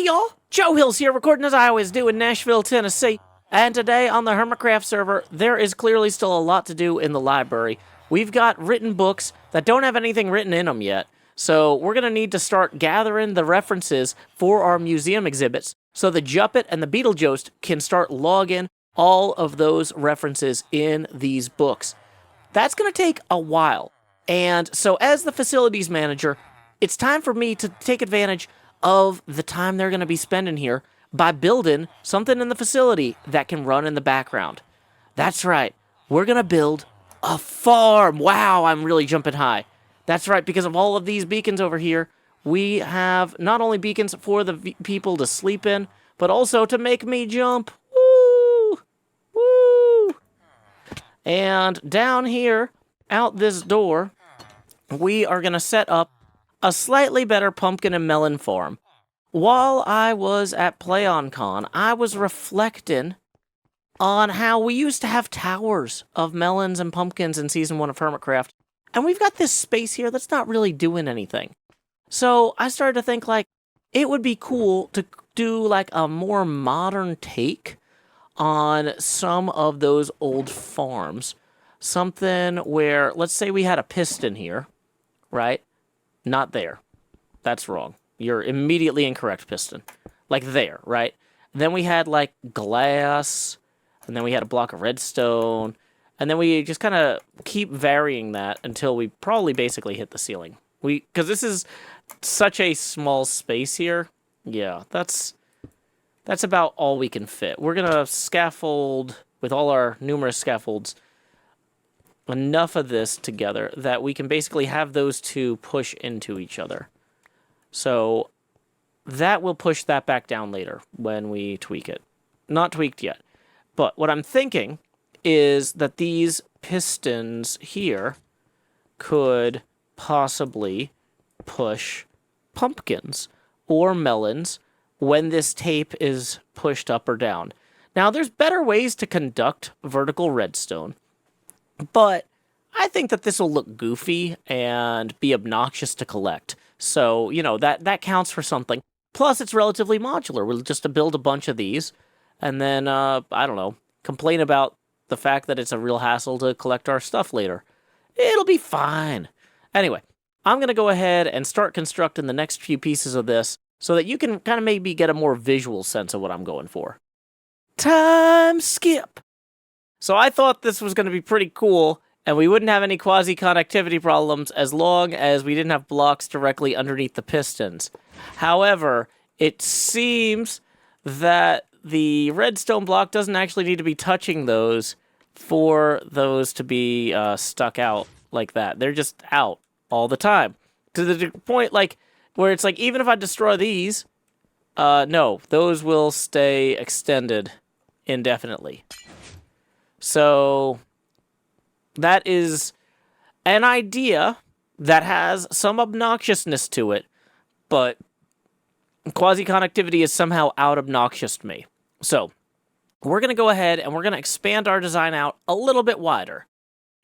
Howdy, y'all! Joe Hills here, recording as I always do in Nashville, Tennessee. And today on the HermitCraft server, there is clearly still a lot to do in the library. We've got written books that don't have anything written in them yet. So we're going to need to start gathering the references for our museum exhibits so the Juppet and the Beetlejhost can start logging all of those references in these books. That's going to take a while. And so as the facilities manager, it's time for me to take advantage of the time they're going to be spending here by building something in the facility that can run in the background. That's right. We're going to build a farm. Wow, I'm really jumping high. That's right, because of all of these beacons over here, we have not only beacons for the people to sleep in, but also to make me jump. Woo! Woo! And down here, out this door, we are going to set up a slightly better pumpkin and melon farm. While I was at PlayOnCon, I was reflecting on how we used to have towers of melons and pumpkins in Season 1 of HermitCraft, and we've got this space here that's not really doing anything. So I started to think, like, it would be cool to do, like, a more modern take on some of those old farms. Something where, let's say we had a Piston here, right? Not there. That's wrong. You're immediately incorrect, Piston. Like there, right? Then we had, like, glass, and then we had a block of redstone, and then we just kind of keep varying that until we probably basically hit the ceiling. Because this is such a small space here. Yeah, that's about all we can fit. We're going to scaffold, with all our numerous scaffolds, enough of this together that we can basically have those two push into each other. So that will push that back down later when we tweak it. Not tweaked yet. But what I'm thinking is that these pistons here could possibly push pumpkins or melons when this tape is pushed up or down. Now, there's better ways to conduct vertical redstone, but I think that this will look goofy and be obnoxious to collect. So, you know, that counts for something. Plus, it's relatively modular. We'll just build a bunch of these, and then, I don't know, complain about the fact that it's a real hassle to collect our stuff later. It'll be fine. Anyway, I'm going to go ahead and start constructing the next few pieces of this so that you can kind of maybe get a more visual sense of what I'm going for. Time skip! So I thought this was going to be pretty cool, and we wouldn't have any quasi-connectivity problems as long as we didn't have blocks directly underneath the pistons. However, it seems that the redstone block doesn't actually need to be touching those for those to be stuck out like that. They're just out all the time. To the point, like, where it's like, even if I destroy these, no, those will stay extended indefinitely. So that is an idea that has some obnoxiousness to it, but quasi-connectivity is somehow out-obnoxious me. So we're going to go ahead and we're going to expand our design out a little bit wider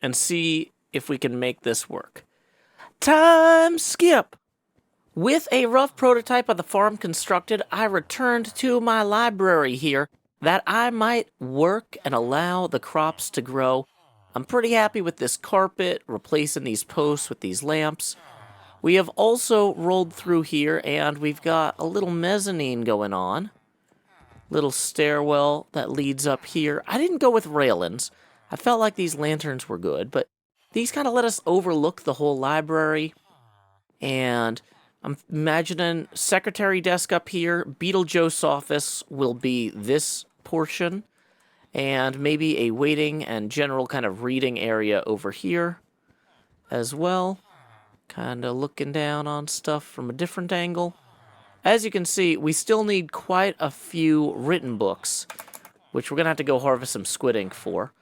and see if we can make this work. Time skip! With a rough prototype of the farm constructed, I returned to my library here that I might work and allow the crops to grow. I'm pretty happy with this carpet, replacing these posts with these lamps. We have also rolled through here, and we've got a little mezzanine going on. Little stairwell that leads up here. I didn't go with railings. I felt like these lanterns were good, but these kind of let us overlook the whole library. And I'm imagining secretary desk up here. Beetlejhost Office will be this portion. And maybe a waiting and general kind of reading area over here as well. Kind of looking down on stuff from a different angle. As you can see, we still need quite a few written books, which we're going to have to go harvest some squid ink for.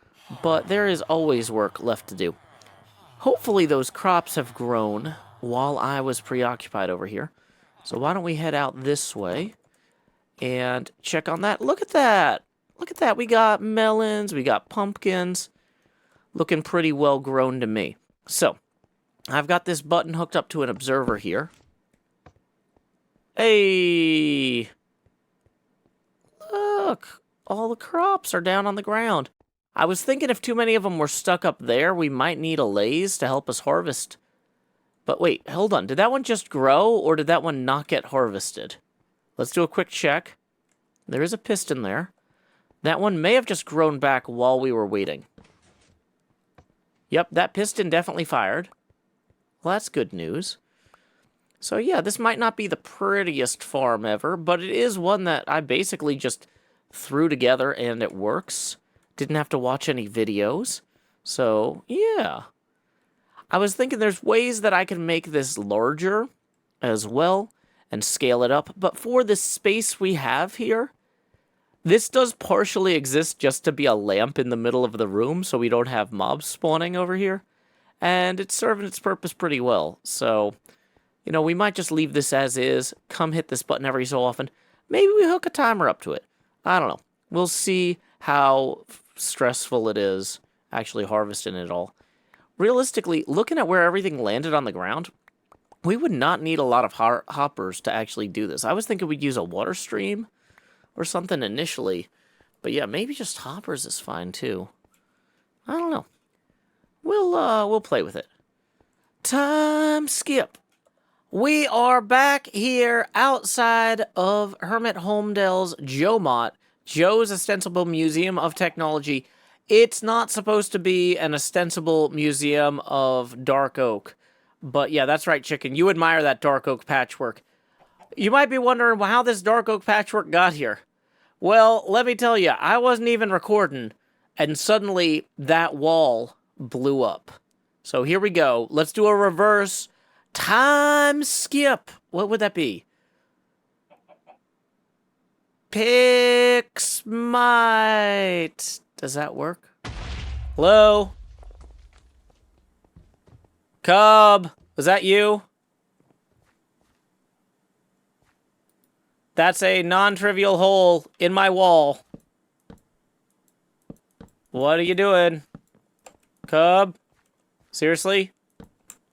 But there is always work left to do. Hopefully those crops have grown while I was preoccupied over here. So why don't we head out this way and check on that. Look at that! Look at that. We got melons, we got pumpkins. Looking pretty well grown to me. So, I've got this button hooked up to an observer here. Hey! all the crops are down on the ground. I was thinking if too many of them were stuck up there, we might need a lathe to help us harvest. But wait, hold on. Did that one just grow, or did that one not get harvested? Let's do a quick check. There is a piston there. That one may have just grown back while we were waiting. Yep, that piston definitely fired. Well, that's good news. So yeah, this might not be the prettiest farm ever, but it is one that I basically just threw together and it works. Didn't have to watch any videos. So, yeah. I was thinking there's ways that I can make this larger as well and scale it up, but for the space we have here, this does partially exist just to be a lamp in the middle of the room so we don't have mobs spawning over here, and it's serving its purpose pretty well. So, you know, we might just leave this as is, come hit this button every so often. Maybe we hook a timer up to it. I don't know. We'll see how stressful it is actually harvesting it all. Realistically, looking at where everything landed on the ground, we would not need a lot of hoppers to actually do this. I was thinking we'd use a water stream or something initially. But yeah, maybe just hoppers is fine too. I don't know. We'll play with it. Time skip. We are back here outside of Hermit Holmdale's Joe's Ostensible Museum of Technology. It's not supposed to be an ostensible museum of dark oak. But yeah, that's right, chicken. You admire that dark oak patchwork. You might be wondering how this dark oak patchwork got here. Well, let me tell you, I wasn't even recording, and suddenly that wall blew up. So here we go. Let's do a reverse time skip. What would that be? Pixmite. Does that work? Hello? Cub, was that you? That's a non-trivial hole in my wall. What are you doing? Cub? Seriously?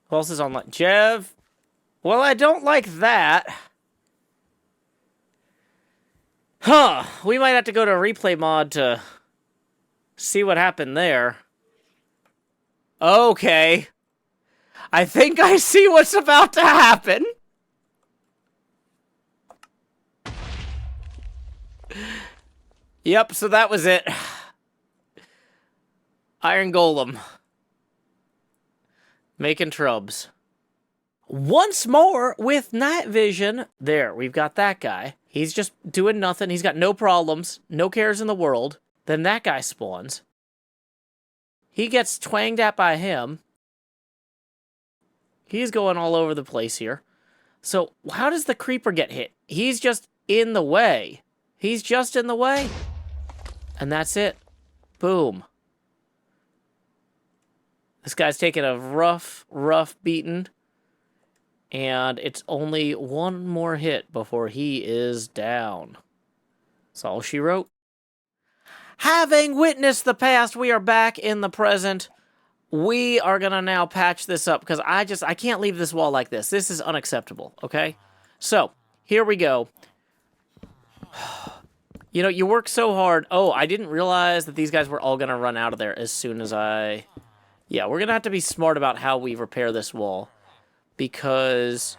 Who else is online? Jev? Well, I don't like that. Huh. We might have to go to replay mod to see what happened there. Okay. I think I see what's about to happen. Yep, so that was it. Iron Golem. Making trubs. Once more with night vision. There, we've got that guy. He's just doing nothing. He's got no problems, no cares in the world. Then that guy spawns. He gets twanged at by him. He's going all over the place here. So, how does the creeper get hit? He's just in the way. He's just in the way. And that's it. Boom. This guy's taking a rough beating. And it's only one more hit before he is down. That's all she wrote. Having witnessed the past, we are back in the present. We are going to now patch this up because I can't leave this wall like this. This is unacceptable, okay? So, here we go. You know, you work so hard. Oh, I didn't realize that these guys were all going to run out of there as soon as I... Yeah, we're going to have to be smart about how we repair this wall. Because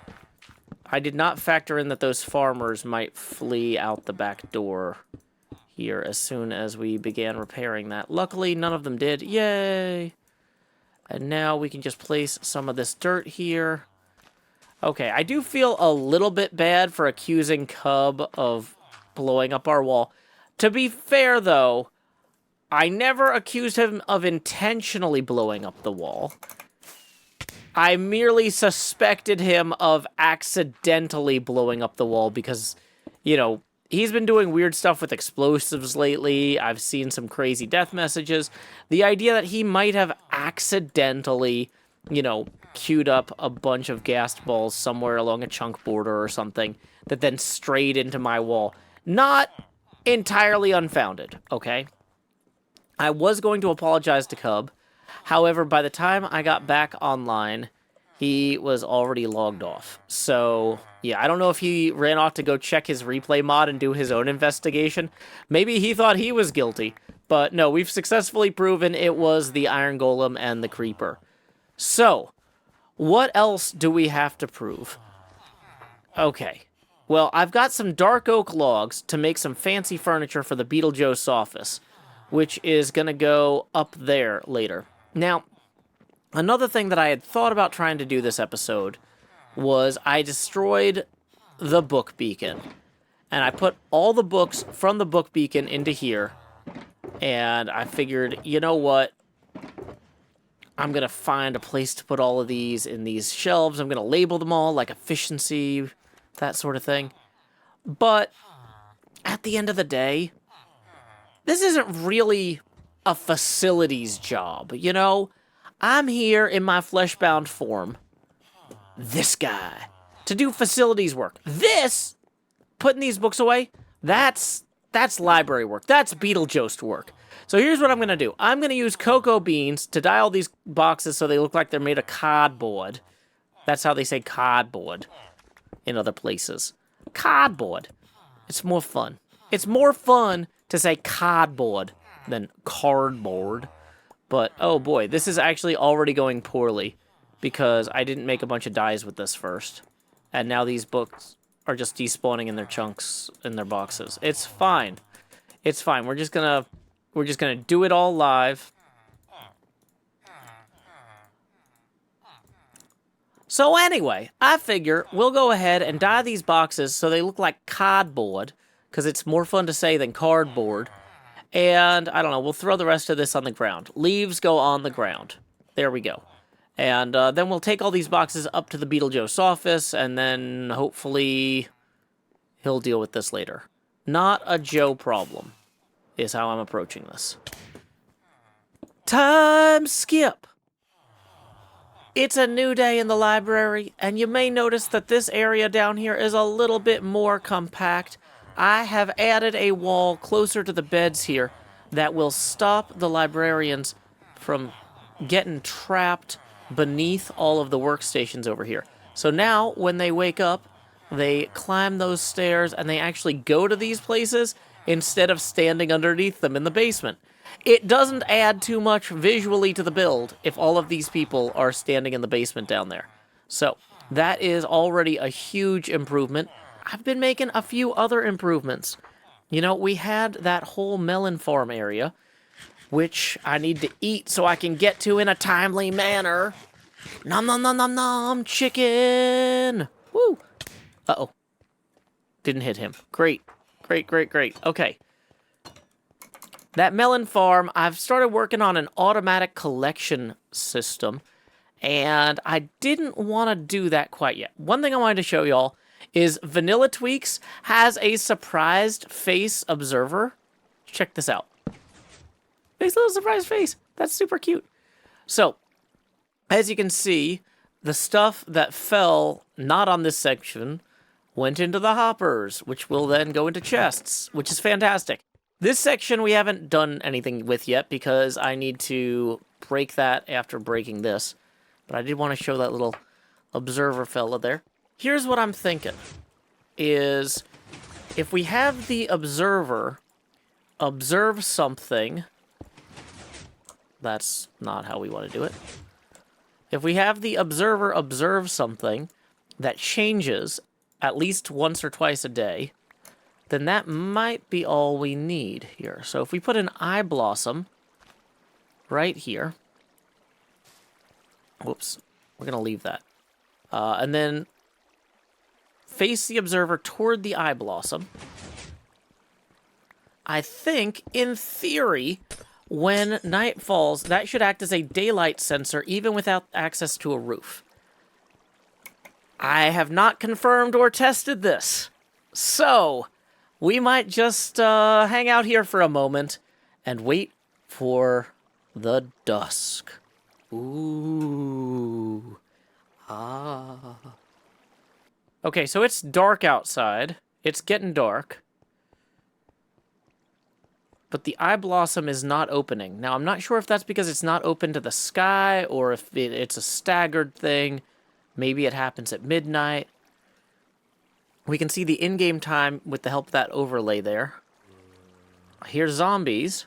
I did not factor in that those farmers might flee out the back door here as soon as we began repairing that. Luckily, none of them did. Yay! And now we can just place some of this dirt here. Okay, I do feel a little bit bad for accusing Cub of blowing up our wall. To be fair, though, I never accused him of intentionally blowing up the wall. I merely suspected him of accidentally blowing up the wall because, you know, he's been doing weird stuff with explosives lately. I've seen some crazy death messages. The idea that he might have accidentally, you know, queued up a bunch of gas balls somewhere along a chunk border or something that then strayed into my wall. Not entirely unfounded, okay? I was going to apologize to Cub. However, by the time I got back online, he was already logged off. So, yeah, I don't know if he ran off to go check his replay mod and do his own investigation. Maybe he thought he was guilty. But no, we've successfully proven it was the Iron Golem and the Creeper. So, what else do we have to prove? Okay. Well, I've got some dark oak logs to make some fancy furniture for the Beetlejhost office, which is going to go up there later. Now, another thing that I had thought about trying to do this episode was I destroyed the book beacon. And I put all the books from the book beacon into here. And I figured, you know what? I'm going to find a place to put all of these in these shelves. I'm going to label them all, like efficiency, that sort of thing. But at the end of the day, this isn't really a facilities job, you know? I'm here in my fleshbound form, this guy, to do facilities work. This, putting these books away, that's library work. That's Beetlejost work. So here's what I'm going to do. I'm going to use cocoa beans to dye all these boxes so they look like they're made of cardboard. That's how they say cardboard in other places. Cardboard. It's more fun. It's more fun to say cardboard than cardboard. But, oh boy, this is actually already going poorly because I didn't make a bunch of dyes with this first. And now these books are just despawning in their chunks, in their boxes. It's fine. It's fine. We're just gonna do it all live. So anyway, I figure we'll go ahead and dye these boxes so they look like cardboard, because it's more fun to say than cardboard. And, I don't know, we'll throw the rest of this on the ground. Leaves go on the ground. There we go. And then we'll take all these boxes up to the Beetlejhost office, and then hopefully he'll deal with this later. Not a Joe problem, is how I'm approaching this. Time skip! It's a new day in the library, and you may notice that this area down here is a little bit more compact. I have added a wall closer to the beds here that will stop the librarians from getting trapped beneath all of the workstations over here. So now, when they wake up, they climb those stairs and they actually go to these places instead of standing underneath them in the basement. It doesn't add too much visually to the build if all of these people are standing in the basement down there. So, that is already a huge improvement. I've been making a few other improvements. You know, we had that whole melon farm area, which I need to eat so I can get to in a timely manner. Nom nom nom nom nom, chicken! Woo! Uh-oh. Didn't hit him. Great. Great, great, great. Okay. That melon farm, I've started working on an automatic collection system, and I didn't want to do that quite yet. One thing I wanted to show y'all is Vanilla Tweaks has a surprised face observer. Check this out. Nice little surprise face. That's super cute. So, as you can see, the stuff that fell not on this section went into the hoppers, which will then go into chests, which is fantastic. This section we haven't done anything with yet because I need to break that after breaking this. But I did want to show that little observer fella there. Here's what I'm thinking, is if we have the observer observe something, that's not how we want to do it. If we have the observer observe something that changes at least once or twice a day, then that might be all we need here. So if we put an eye blossom right here, whoops, we're going to leave that. And then face the observer toward the eye blossom. I think, in theory, when night falls, that should act as a daylight sensor even without access to a roof. I have not confirmed or tested this. So, we might just hang out here for a moment and wait for the dusk. Ooh. Ah. Okay, so it's dark outside. It's getting dark. But the eye blossom is not opening. Now, I'm not sure if that's because it's not open to the sky or if it's a staggered thing. Maybe it happens at midnight. We can see the in-game time with the help of that overlay there. Here's zombies.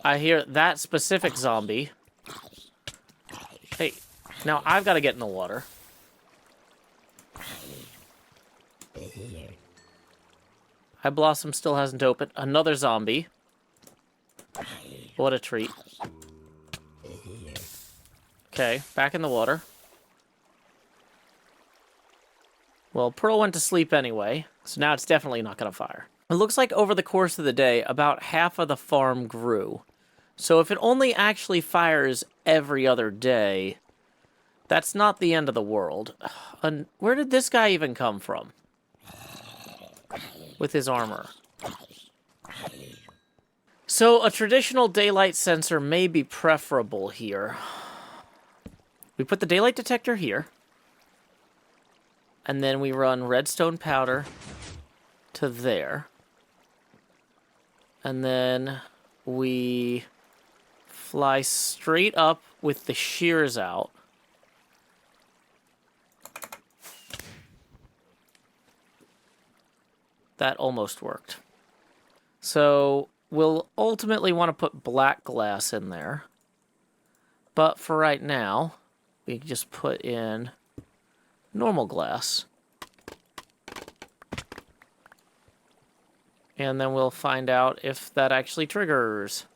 I hear that specific zombie. Hey, now I've got to get in the water. High Blossom still hasn't opened. Another zombie. What a treat. Okay, back in the water. Well, Pearl went to sleep anyway, so now it's definitely not going to fire. It looks like over the course of the day, about half of the farm grew. So if it only actually fires every other day, that's not the end of the world. And where did this guy even come from? With his armor. So a traditional daylight sensor may be preferable here. We put the daylight detector here. And then we run redstone powder to there. And then we fly straight up with the shears out. That almost worked. So we'll ultimately want to put black glass in there. But for right now, we can just put in normal glass. And then we'll find out if that actually triggers.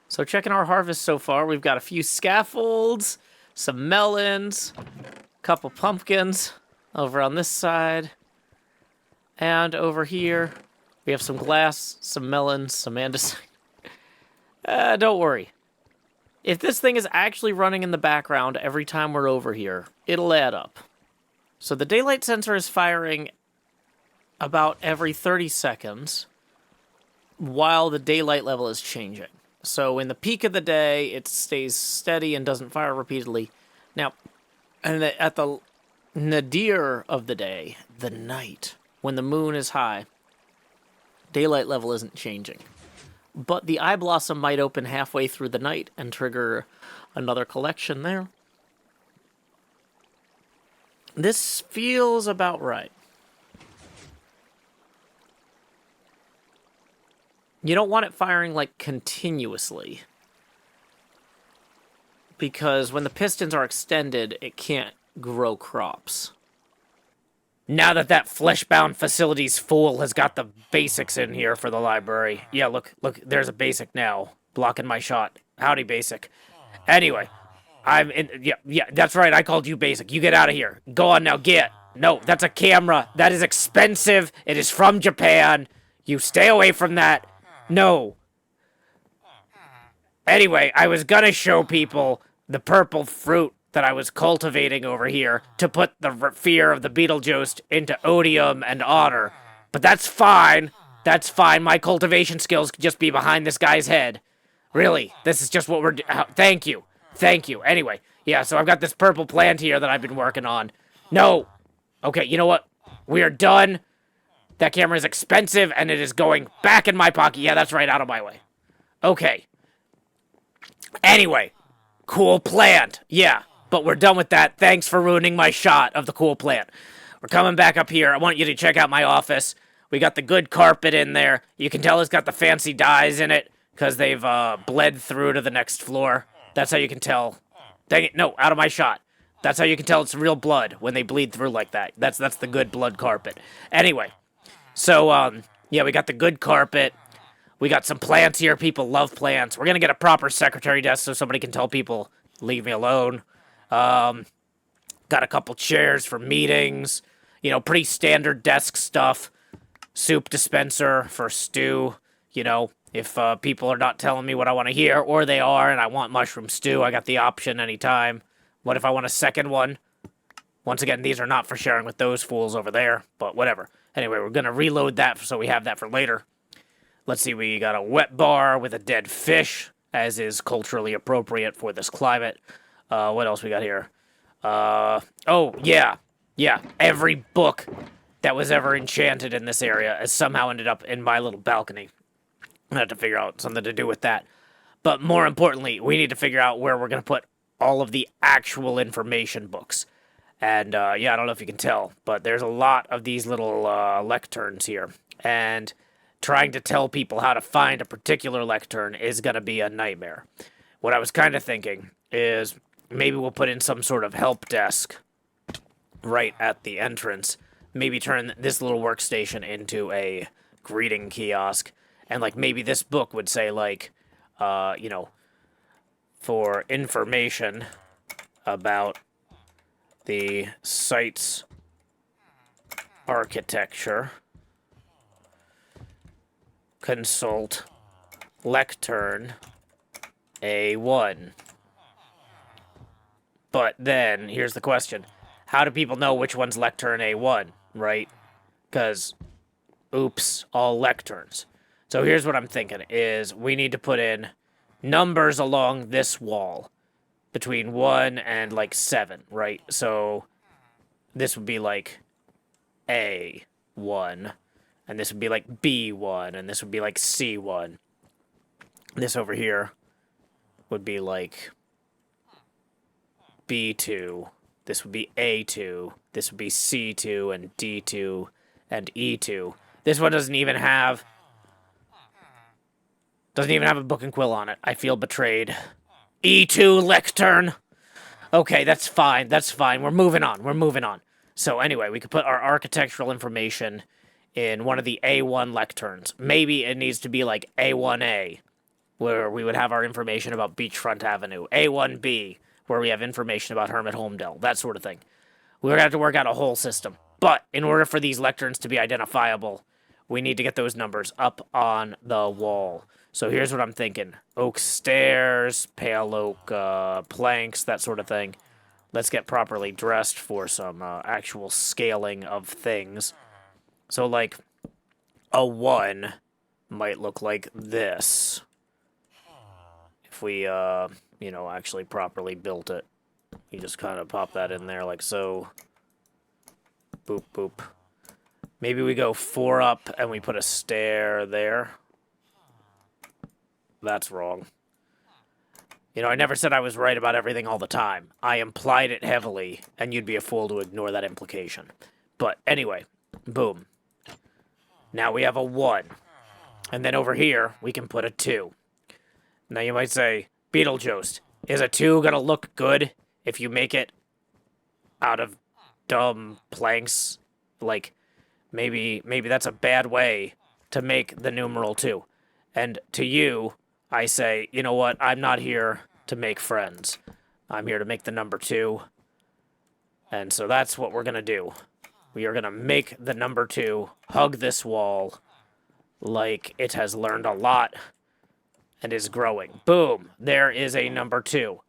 So checking our harvest so far, we've got a few scaffolds, some melons, a couple pumpkins over on this side. And over here, we have some glass, some melons, some andesite. Don't worry. If this thing is actually running in the background every time we're over here, it'll add up. So the daylight sensor is firing about every 30 seconds while the daylight level is changing. So in the peak of the day, it stays steady and doesn't fire repeatedly. Now, at the nadir of the day, the night, when the moon is high, daylight level isn't changing. But the eye blossom might open halfway through the night and trigger another collection there. This feels about right. You don't want it firing, like, continuously. Because when the pistons are extended, it can't grow crops. Now that flesh-bound facilities fool has got the basics in here for the library. Yeah, look, there's a basic now, blocking my shot. Howdy, basic. Anyway, I'm in, yeah, that's right, I called you basic. You get out of here. Go on now, get. No, that's a camera. That is expensive. It is from Japan. You stay away from that. No. Anyway, I was gonna show people the purple fruit that I was cultivating over here to put the fear of the Beetlejost into odium and honor. But that's fine. That's fine. My cultivation skills could just be behind this guy's head. Really, this is just what we're thank you. Thank you. Anyway, yeah, so I've got this purple plant here that I've been working on. No. Okay, you know what? We are done. That camera is expensive, and it is going back in my pocket. Yeah, that's right, out of my way. Okay. Anyway, cool plant. Yeah. But we're done with that. Thanks for ruining my shot of the cool plant. We're coming back up here. I want you to check out my office. We got the good carpet in there. You can tell it's got the fancy dyes in it because they've bled through to the next floor. That's how you can tell. Dang it. No, out of my shot. That's how you can tell it's real blood when they bleed through like that. That's the good blood carpet. Anyway, so, yeah, we got the good carpet. We got some plants here. People love plants. We're going to get a proper secretary desk so somebody can tell people, leave me alone. Got a couple chairs for meetings, you know, pretty standard desk stuff. Soup dispenser for stew, you know, if people are not telling me what I want to hear, or they are, and I want mushroom stew, I got the option anytime. What if I want a second one? Once again, these are not for sharing with those fools over there, but whatever. Anyway, we're going to reload that so we have that for later. Let's see, we got a wet bar with a dead fish, as is culturally appropriate for this climate. What else we got here? Oh, yeah. Yeah, every book that was ever enchanted in this area has somehow ended up in my little balcony. I have to figure out something to do with that. But more importantly, we need to figure out where we're going to put all of the actual information books. And, yeah, I don't know if you can tell, but there's a lot of these little lecterns here. And trying to tell people how to find a particular lectern is going to be a nightmare. What I was kind of thinking is maybe we'll put in some sort of help desk right at the entrance. Maybe turn this little workstation into a greeting kiosk. And, like, maybe this book would say, like, you know, for information about the site's architecture, consult lectern A1. But then, here's the question. How do people know which one's lectern A1, right? Because, oops, all lecterns. So here's what I'm thinking, is we need to put in numbers along this wall. Between 1 and, like, 7, right? So this would be, like, A1. And this would be, like, B1. And this would be, like, C1. This over here would be, like, B2. This would be A2. This would be C2 and D2 and E2. This one doesn't even have a book and quill on it. I feel betrayed. E2 lectern. Okay, that's fine. That's fine. We're moving on. So anyway, we could put our architectural information in one of the A1 lecterns. Maybe it needs to be like A1A, where we would have our information about Beachfront Avenue. A1B, where we have information about Hermit Homedale. That sort of thing. We're going to have to work out a whole system. But in order for these lecterns to be identifiable, we need to get those numbers up on the wall. So here's what I'm thinking. Oak stairs, pale oak planks, that sort of thing. Let's get properly dressed for some actual scaling of things. So, like, a 1 might look like this. If we, you know, actually properly built it. You just kind of pop that in there like so. Boop, boop. Maybe we go 4 up and we put a stair there. That's wrong. You know, I never said I was right about everything all the time. I implied it heavily, and you'd be a fool to ignore that implication. But anyway, boom. Now we have a 1. And then over here, we can put a 2. Now you might say, Beetlejost, is a 2 gonna look good if you make it out of dumb planks? Like, maybe that's a bad way to make the numeral 2. And to you, I say, you know what, I'm not here to make friends. I'm here to make the number 2. And so that's what we're going to do. We are going to make the number 2 hug this wall like it has learned a lot and is growing. Boom, there is a number 2.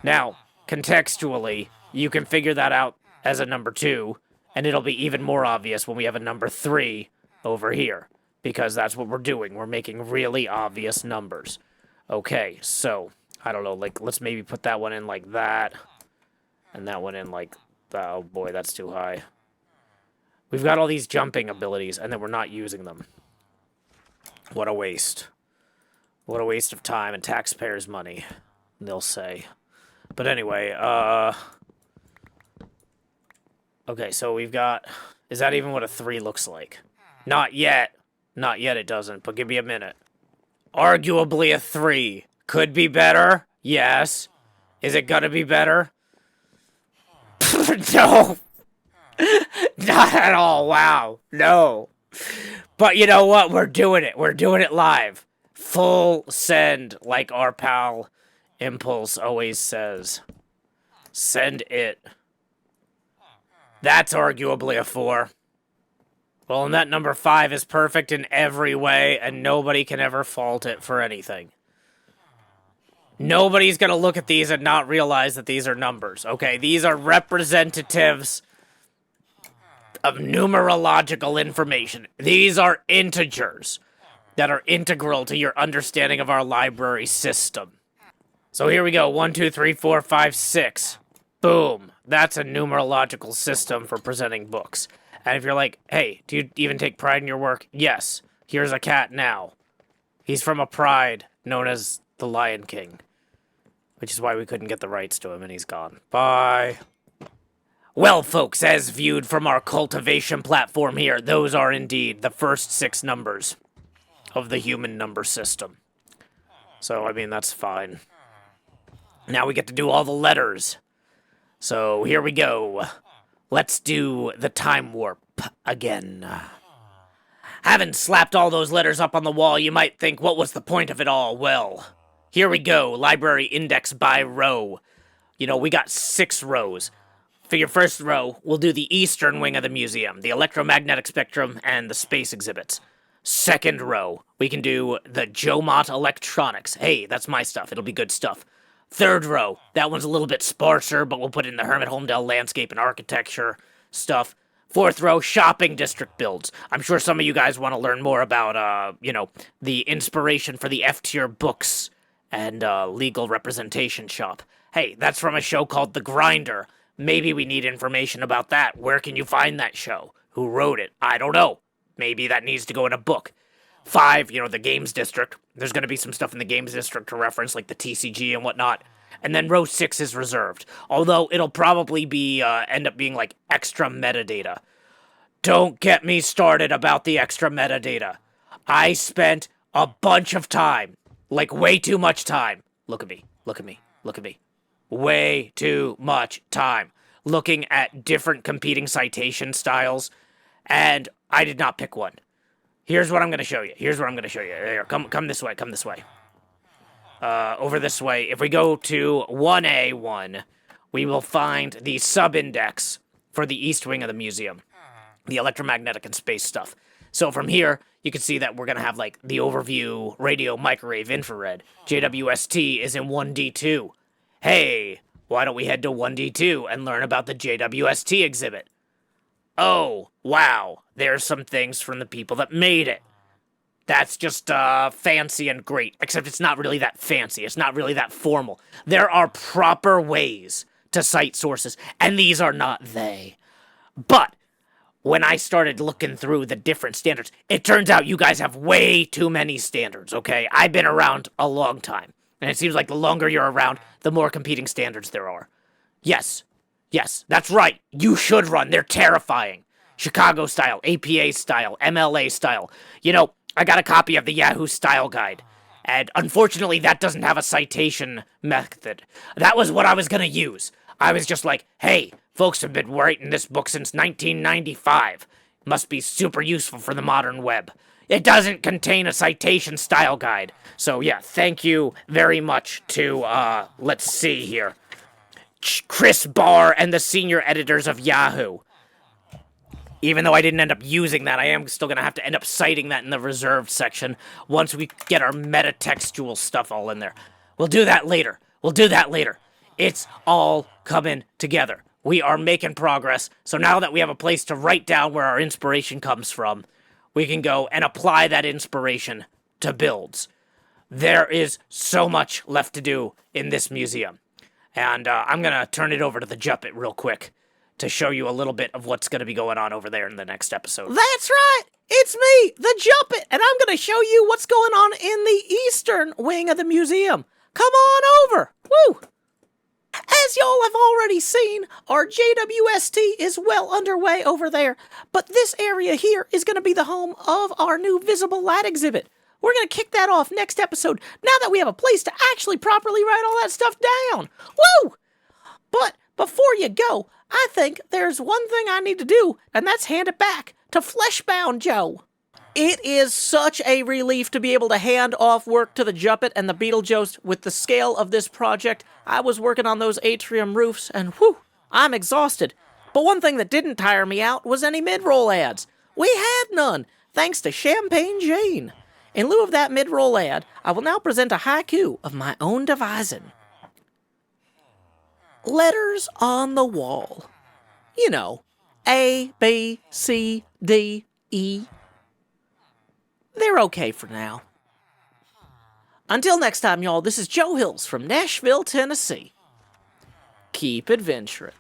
Now, contextually, you can figure that out as a number 2, and it'll be even more obvious when we have a number 3 over here. Because that's what we're doing. We're making really obvious numbers. Okay, so, I don't know, like, let's maybe put that one in like that. And that one in like, oh boy, that's too high. We've got all these jumping abilities, and then we're not using them. What a waste. What a waste of time and taxpayers' money, they'll say. But anyway, okay, so we've got, is that even what a 3 looks like? Not yet. Not yet it doesn't, but give me a minute. Arguably a 3. Could be better? Yes. Is it gonna be better? No. Not at all, wow. No. But you know what? We're doing it. We're doing it live. Full send, like our pal Impulse always says. Send it. That's arguably a 4. Well, and that number 5 is perfect in every way, and nobody can ever fault it for anything. Nobody's gonna look at these and not realize that these are numbers, okay? These are representatives of numerological information. These are integers that are integral to your understanding of our library system. So here we go, 1, 2, 3, 4, 5, 6. Boom. That's a numerological system for presenting books. And if you're like, hey, do you even take pride in your work? Yes. Here's a cat now. He's from a pride known as the Lion King. Which is why we couldn't get the rights to him, and he's gone. Bye. Well, folks, as viewed from our cultivation platform here, those are indeed the first 6 numbers of the human number system. So, I mean, that's fine. Now we get to do all the letters. So, here we go. Let's do the time warp again. Having slapped all those letters up on the wall, you might think, what was the point of it all? Well, here we go. Library index by row. You know, we got 6 rows. For your first row, we'll do the eastern wing of the museum, the electromagnetic spectrum, and the space exhibits. Second row, we can do the Jomot electronics. Hey, that's my stuff. It'll be good stuff. Third row, that one's a little bit sparser, but we'll put in the Hermit Homedale landscape and architecture stuff. Fourth row, shopping district builds. I'm sure some of you guys want to learn more about, the inspiration for the F-tier books and legal representation shop. Hey, that's from a show called The Grinder. Maybe we need information about that. Where can you find that show? Who wrote it? I don't know. Maybe that needs to go in a book. 5, the games district. There's going to be some stuff in the games district to reference, like the TCG and whatnot. And then row 6 is reserved. Although it'll probably be end up being like extra metadata. Don't get me started about the extra metadata. I spent a bunch of time, like way too much time. Look at me, look at me, look at me. Way too much time looking at different competing citation styles, and I did not pick one. Here's what I'm going to show you. Here, come this way, come this way. Over this way. If we go to 1A1, we will find the sub-index for the east wing of the museum. The electromagnetic and space stuff. So from here, you can see that we're going to have, like, the overview, radio, microwave, infrared. JWST is in 1D2. Hey, why don't we head to 1D2 and learn about the JWST exhibit? Oh, wow, there's some things from the people that made it. That's just, fancy and great, except it's not really that fancy. It's not really that formal. There are proper ways to cite sources, and these are not they. But when I started looking through the different standards, it turns out you guys have way too many standards, okay? I've been around a long time, and it seems like the longer you're around, the more competing standards there are. Yes, that's right. You should run. They're terrifying. Chicago style, APA style, MLA style. I got a copy of the Yahoo Style Guide, and unfortunately that doesn't have a citation method. That was what I was gonna use. I was just like, hey, folks have been writing this book since 1995. Must be super useful for the modern web. It doesn't contain a citation style guide. So yeah, thank you very much to, let's see here, Chris Barr and the senior editors of Yahoo. Even though I didn't end up using that, I am still going to have to end up citing that in the reserved section once we get our metatextual stuff all in there. We'll do that later. It's all coming together. We are making progress, so now that we have a place to write down where our inspiration comes from, we can go and apply that inspiration to builds. There is so much left to do in this museum, and I'm going to turn it over to the Juppet real quick to show you a little bit of what's going to be going on over there in the next episode. That's right! It's me, the Juppet, and I'm going to show you what's going on in the eastern wing of the museum. Come on over! Woo! As y'all have already seen, our JWST is well underway over there, but this area here is going to be the home of our new Visible Light exhibit. We're going to kick that off next episode, now that we have a place to actually properly write all that stuff down. Woo! But before you go, I think there's one thing I need to do, and that's hand it back to Fleshbound Joe. It is such a relief to be able to hand off work to the Juppet and the Beetlejost with the scale of this project. I was working on those atrium roofs, and whew, I'm exhausted. But one thing that didn't tire me out was any mid-roll ads. We had none, thanks to Champagne Jane. In lieu of that mid-roll ad, I will now present a haiku of my own devising. Letters on the wall. You know, A, B, C, D, E. They're okay for now. Until next time, y'all, this is Joe Hills from Nashville, Tennessee. Keep adventuring.